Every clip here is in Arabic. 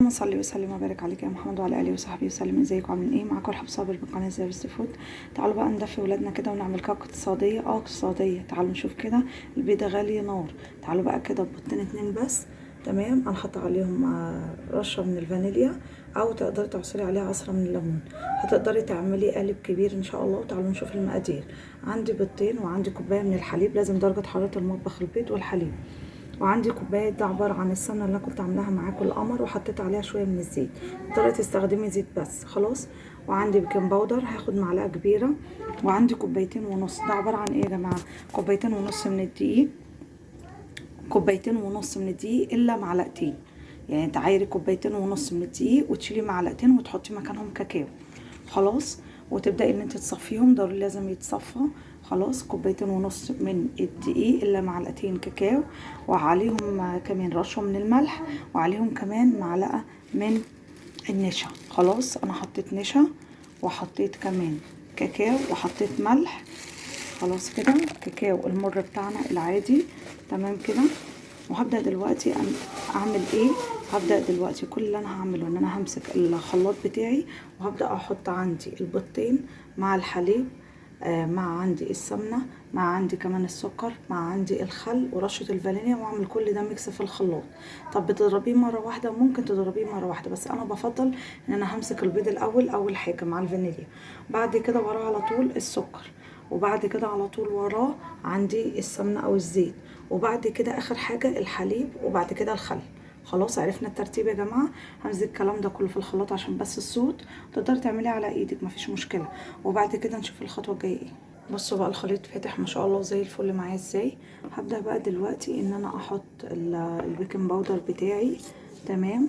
اللهم صل وسلم وبارك عليك يا محمد وعلى اله وصحبه وسلم. ازيكم عاملين ايه؟ معاكم رحاب صابر من قناه زي بست فود. تعالوا بقى ندفي ولادنا كده ونعمل كعكه اقتصاديه اقتصاديه. تعالوا نشوف كده. البيضه غاليه نار. تعالوا بقى كده ببيضتين اتنين بس. تمام. انا حاطه عليهم رشه من الفانيليا، او تقدري تعصري عليها عصره من الليمون. هتقدري تعملي قالب كبير ان شاء الله. وتعالوا نشوف المقادير. عندي بيضتين، وعندي كوبايه من الحليب، لازم درجه حراره المطبخ البيض والحليب. وعندي كوبايه، ده عباره عن السمنه اللي انا كنت عاملاها معاكم القمر، وحطيت عليها شويه من الزيت. تقدري تستخدمي زيت بس خلاص. وعندي بيكنج باودر هاخد معلقه كبيره. وعندي كوبايتين ونص. ده عباره عن ايه يا جماعه؟ كوبايتين ونص من الدقيق. كوبايتين ونص من الدقيق الا معلقتين. يعني تعايري كوبايتين ونص من الدقيق وتشيلي معلقتين وتحطي مكانهم كاكاو. خلاص. وتبداي ان انت تصفيهم، ضروري لازم يتصفى. خلاص. كوبايتين ونص من الدقيق الا معلقتين كاكاو، وعليهم كمان رشه من الملح، وعليهم كمان معلقه من النشا. خلاص. انا حطيت نشا، وحطيت كمان كاكاو، وحطيت ملح. خلاص كده. كاكاو المر بتاعنا العادي. تمام كده. وهبدأ دلوقتي اعمل ايه. هبدأ دلوقتي كل اللي انا هعمله ان انا همسك الخلاط بتاعي، وهبدأ احط عندي البيضتين مع الحليب، مع عندي السمنة، مع عندي كمان السكر، مع عندي الخل ورشة الفانيليا، واعمل كل ده ميكس في الخلاط. طب بتضربيه مرة واحدة؟ ممكن تضربيه مرة واحدة، بس انا بفضل ان انا همسك البيض الاول اول حاجة مع الفانيليا، بعد كده وراه على طول السكر، وبعد كده على طول وراه عندي السمنة او الزيت، وبعد كده اخر حاجة الحليب، وبعد كده الخل. خلاص. عرفنا الترتيب يا جماعه. همزج الكلام ده كله في الخلاط عشان بس الصوت. تقدري تعمليه على ايدك مفيش مشكله. وبعد كده نشوف الخطوه الجايه ايه. بصوا بقى الخليط فاتح ما شاء الله زي الفل معايا ازاي. هبدا بقى دلوقتي ان انا احط البيكنج باودر بتاعي. تمام.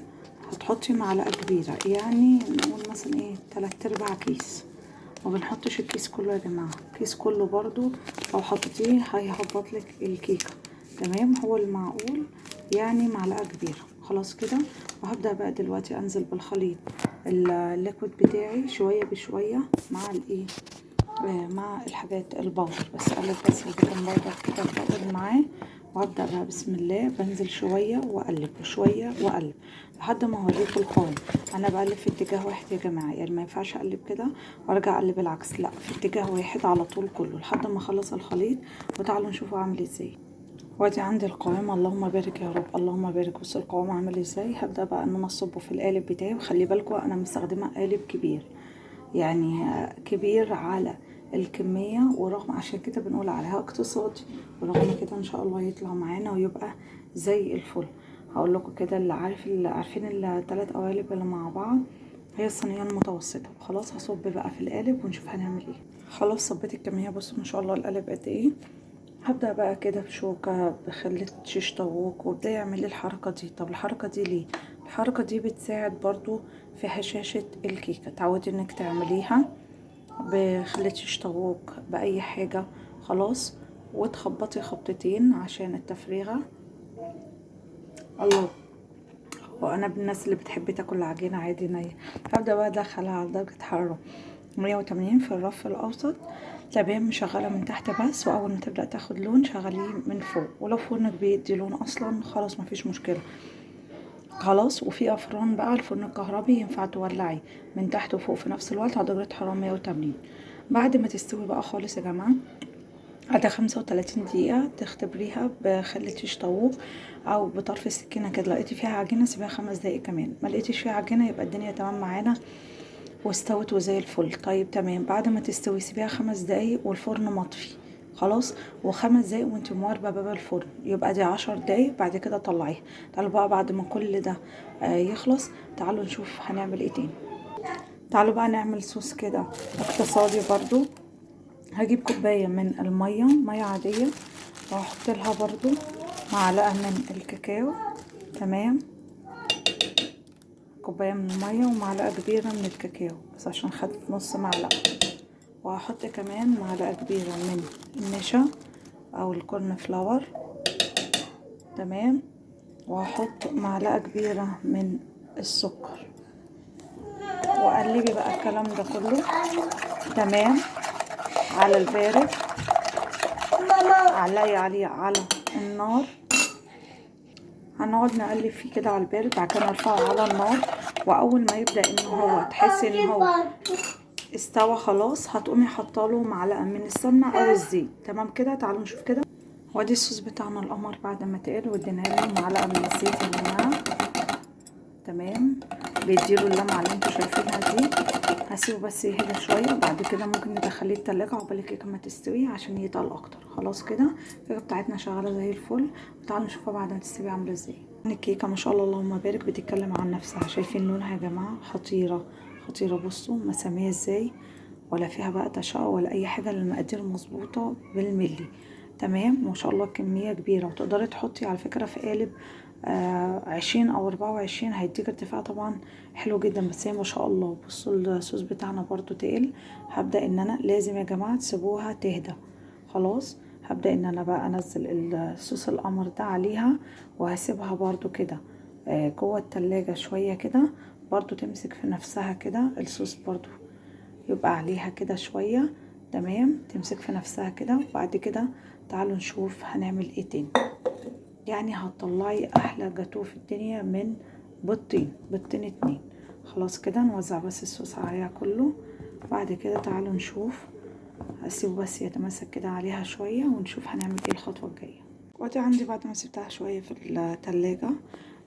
هتحطي معلقه كبيره، يعني نقول مثلا ايه 3/4 كيس. ما بنحطش الكيس كله يا جماعه. الكيس كله برضو لو حطيتيه هيهبط لك الكيكه. تمام. هو المعقول يعني معلقه كبيره. خلاص كده. وهبدا بقى دلوقتي انزل بالخليط الليكويد بتاعي شويه بشويه مع الايه، مع الحاجات الباودر. بس اقلب بس البيكنج باودر كده الباودر معاه. وابدا بقى بسم الله بنزل شويه واقلب وشويه واقلب لحد ما اوريكم القوام. انا بقلب في اتجاه واحد يا جماعه، يعني ما ينفعش اقلب كده وارجع اقلب العكس، لا في اتجاه واحد على طول كله لحد ما اخلص الخليط. وتعالوا نشوفه عامل ازاي. وادي عندي القوام، اللهم بارك يا رب اللهم بارك. بصوا القوام عامل ازاي. هبدا بقى ان انا اصبه في القالب بتاعي، وخلي بالكم انا مستخدمه قالب كبير، يعني كبير على الكميه، ورغم عشان كده بنقول عليها اقتصادي، ورغم كده ان شاء الله يطلع معانا ويبقى زي الفل. هقول لكم كده اللي عارف، اللي عارفين الثلاث قوالب اللي مع بعض هي الصينيه المتوسطه. خلاص. هصب بقى في القالب ونشوف هنعمل ايه. خلاص صبيت الكميه. بصوا ما شاء الله القالب قد ايه. هبدأ بقى كده بشوكة بخلة شيش طاووق، وابدأي اعملي الحركة دي. طب الحركة دي ليه؟ الحركة دي بتساعد برضو في هشاشة الكيكة. تعودي انك تعمليها بخلة شيش طاووق بأي حاجة. خلاص. وتخبطي خبطتين عشان التفريغة. الله. وانا من الناس اللي بتحب تاكل العجينة عادي نية. هبدأ بقى ادخلها على درجة حرارة 180 في الرف الاوسط. تمام. مشغله من تحت بس، واول ما تبدا تاخد لون شغليه من فوق، ولو فرنك بيدي لون اصلا خلاص مفيش مشكله. خلاص. وفي افران بقى الفرن الكهربي ينفع تولعي من تحت وفوق في نفس الوقت على درجه حراره 180. بعد ما تستوي بقى خالص يا جماعه، بعد 35 دقيقة تختبريها بخلة شيش طاووق او بطرف السكينة كده. لقيتي فيها عجينة سيبيها 5 دقايق كمان. ما لقيتيش فيها عجينة يبقى الدنيا تمام معانا واستوت وزي الفل. طيب تمام. بعد ما تستوي سيبيها 5 دقايق والفرن مطفي. خلاص. و5 دقايق وانت مواربه باب الفرن، يبقى دي 10 دقايق. بعد كده طلعيها. تعالوا بقى بعد ما كل ده يخلص، تعالوا نشوف هنعمل ايه تاني. تعالوا بقى نعمل صوص كده اقتصادي برضو. هجيب كوبايه من الميه، ميه عاديه، وهحط لها برضو معلقه من الكاكاو. تمام. كوبايه من الميه ومعلقه كبيره من الكاكاو بس عشان خدت نص معلقه. وهحط كمان معلقه كبيره من النشا او الكورن فلاور. تمام. وهحط معلقه كبيره من السكر. وقلبي بقى الكلام ده كله. تمام. على البارد. علقي عليه على النار هنقعد نقلب فيه كده على البارد، بعد كده نرفعه على النار، واول ما يبدا ان هو تحسي ان هو استوى خلاص، هتقومي حاطاله معلقه من السمنه او الزيت. تمام كده، تعالوا نشوف كده. وادي الصوص بتاعنا القمر بعد ما تقل، وادينا له معلقه من الزيت يا جماعه. تمام، بيديله اللمعه اللي انتوا شايفينها دي. هسيبه بس يهدى شويه، وبعد كده ممكن ندخليه التلاجة عقبال الكيكه ما تستوي عشان يتقل اكتر. خلاص كده الكيكه بتاعتنا شغاله زي الفل، وتعالوا نشوفها بعد ما تستوي عامله ازاي. الكيكه ما شاء الله اللهم بارك بتتكلم عن نفسها. شايفين لونها يا جماعه؟ خطيره خطيره. بصوا مساميه ازاي، ولا فيها بقى تشقق ولا اي حاجه، المقادير مظبوطه بالملي. تمام، ما شاء الله كميه كبيره، وتقدري تحطي على فكره في قالب 20 او 24 هيديك ارتفاع طبعا حلو جدا. بس هي ما شاء الله. بصوا الصوص بتاعنا برضو تقل. هبدا ان انا لازم يا جماعه تسيبوها تهدى. خلاص، هبدا ان انا بقى انزل الصوص القمر ده عليها، وهسيبها برضو كده جوه التلاجة شويه كده، برضو تمسك في نفسها كده الصوص، برضو يبقى عليها كده شويه. تمام، تمسك في نفسها كده. وبعد كده تعالوا نشوف هنعمل ايه تاني. يعني هتطلعي احلى جاتوه في الدنيا من بيضتين 2. خلاص كده، نوزع بس الصوص عليها كله. بعد كده تعالوا نشوف، هسيبه بس يتماسك كده عليها شوية، ونشوف هنعمل ايه الخطوة الجاية. دلوقتي عندي بعد ما سبتها شوية في التلاجة،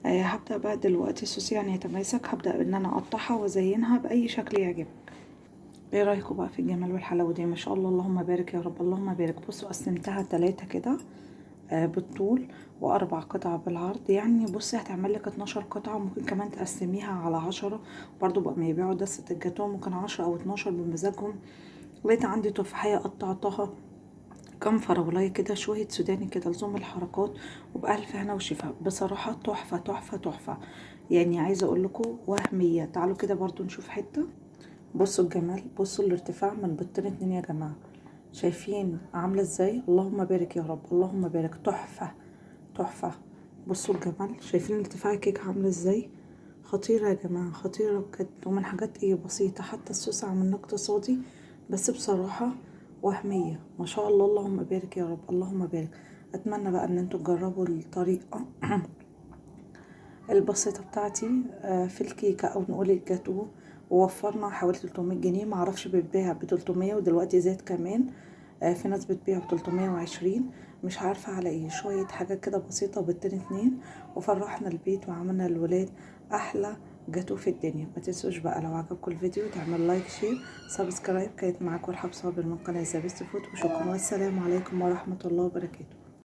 هبدأ بقى دلوقتي الصوص يعني يتماسك، هبدأ ان انا اقطعها وازينها بأي شكل يعجبك. ايه رايكم بقى في الجمال والحلاوة دي؟ ما شاء الله اللهم بارك يا رب، اللهم بارك. بصوا قسمتها 3 كده بالطول، و4 قطع بالعرض. يعني بصي هتعمل لك 12 قطعة. ممكن كمان تقسميها على 10 برضو بقى، ما يبيعوا دستة الجاتوه ممكن 10 أو 12 بمزاجهم. لقيت عندي تفاحية قطعتها، كام فراولاية كده، شوية سوداني كده لزوم الحركات، وبألف هنا وشفا. بصراحة تحفة تحفة تحفة، يعني عايزة اقول لكم وهمية. تعالوا كده برضو نشوف حتة. بصوا الجمال، بصوا الارتفاع من بيضتين 2 يا جماعة. شايفين عاملة ازاي؟ اللهم بارك يا رب، اللهم بارك. تحفة تحفة. بصوا الجمال، شايفين ارتفاع الكيك عامله ازاي؟ خطيره يا جماعه، خطيره بجد. ومن حاجات ايه بسيطه، حتى الصوص عملناه اقتصادي، بس بصراحه وهميه. ما شاء الله اللهم بارك يا رب، اللهم بارك. اتمنى بقى ان انتوا تجربوا الطريقه البسيطه بتاعتي في الكيكه، او نقول الجاتوه. ووفرنا حوالي 300 جنيه. معرفش بيتباع ب300 ودلوقتي زاد كمان. في ناس بتبيع ب320. مش عارفة على ايه. شوية حاجات كده بسيطة بيضتين 2، وفرحنا البيت وعملنا للولاد احلى جاتوه في الدنيا. ما تنسوش بقى لو عجبكم الفيديو تعمل لايك شير سبسكرايب. كانت معاكم رحاب صابر من قناة ذا بيست فود، وشكرا والسلام عليكم ورحمة الله وبركاته.